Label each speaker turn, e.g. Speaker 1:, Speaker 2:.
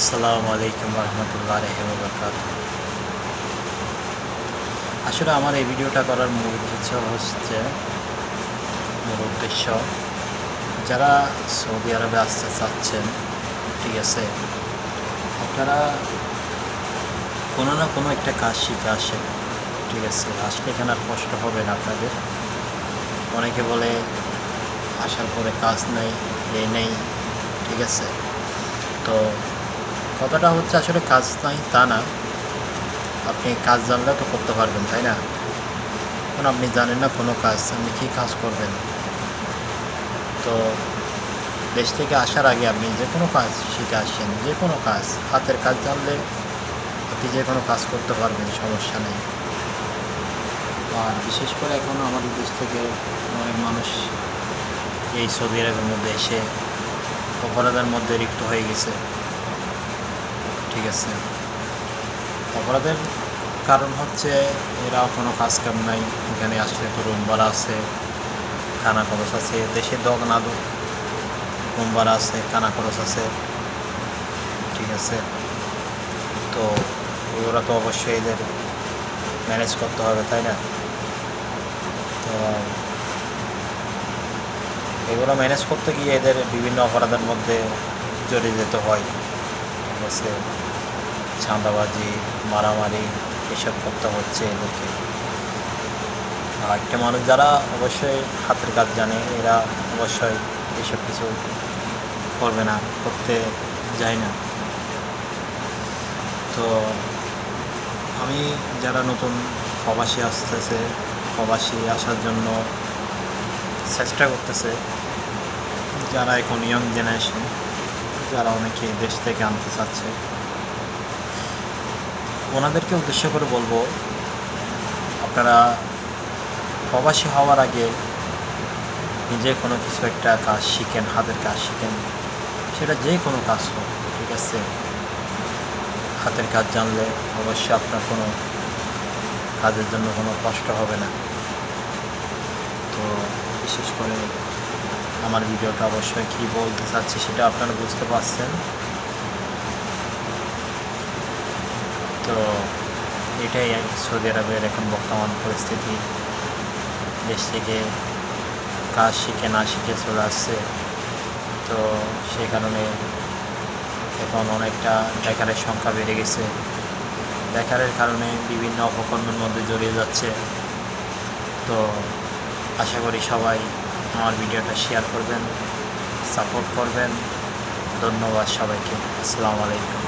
Speaker 1: আসসালামু আলাইকুম রহমতুল্লাহি ওয়া বারাকাতুহু। আসলে আমার এই ভিডিওটা করার মূল উদ্দেশ্য যারা সৌদি আরবে আসতে চাচ্ছেন, ঠিক আছে, আপনারা কোনো না কোনো একটা কাজ শিখে আসেন, ঠিক আছে। আসলে এখানে আর কষ্ট হবে না আপনাদের। অনেকে বলে আসার পরে কাজ নেই, এই নেই, ঠিক আছে। তো কথাটা হচ্ছে আসলে কাজ নাই তা না, আপনি কাজ জানলে তো করতে পারবেন, তাই না? এখন আপনি জানেন না কোনো কাজ, আপনি কী কাজ করবেন? তো দেশ থেকে আসার আগে আপনি যে কোনো কাজ শিখে আসেন, যে কোনো কাজ, হাতের কাজ জানলে আপনি যে কোনো কাজ করতে পারবেন, সমস্যা নেই। আর বিশেষ করে এখন আমাদের দেশ থেকে অনেক মানুষ এই সৌদি আরবের মধ্যে এসে অপরাধের মধ্যে লিপ্ত হয়ে গেছে, ঠিক আছে। অপরাধের কারণ হচ্ছে এরা কোনো কাজ কাম নাই, এখানে আসলে তো রুম ভাড়া আছে, খানা খরচ আছে, দেশে দগ না দো রুম ভাড়া আছে, খানা খরচ আছে, ঠিক আছে। তো ওরা তো অবশ্যই এদের ম্যানেজ করতে হবে, তাই না? তো এগুলো ম্যানেজ করতে গিয়ে এদের বিভিন্ন অপরাধের মধ্যে জড়িয়ে যেতে হয়, ঠিক আছে। চাঁদাবাজি, মারামারি এসব করতে হচ্ছে এদেরকে। আর একটা মানুষ যারা অবশ্যই হাতের কাজ জানে, এরা অবশ্যই এসব কিছু করবে না, করতে যায় না। তো আমি যারা নতুন প্রবাসী আসতেছে, প্রবাসী আসার জন্য চেষ্টা করতেছে, যারা এখন ইয়ং জেনারেশন, যারা অনেকে দেশ থেকে আনতে চাচ্ছে, ওনাদেরকে উদ্দেশ্য করে বলবো, আপনারা প্রবাসী হওয়ার আগে নিজে কোনো কিছু একটা কাজ শিখেন, হাতের কাজ শিখেন, সেটা যে কোনো কাজ হোক, ঠিক আছে। হাতের কাজ জানলে অবশ্যই আপনার কোনো কাজের জন্য কোনো কষ্ট হবে না। তো বিশেষ করে আমার ভিডিওটা অবশ্যই কী বলতে চাচ্ছি সেটা আপনারা বুঝতে পারছেন। তো এটাই সৌদি আরবের এখন বর্তমান পরিস্থিতি। দেশ থেকে কাজ শিখে না শিখে চলে আসছে, তো সেই কারণে এখন অনেকটা বেকারের সংখ্যা বেড়ে গেছে। বেকারের কারণে বিভিন্ন অপকর্মের মধ্যে জড়িয়ে যাচ্ছে। তো আশা করি সবাই আমার ভিডিওটা শেয়ার করবেন, সাপোর্ট করবেন। ধন্যবাদ সবাইকে। আসসালামু আলাইকুম।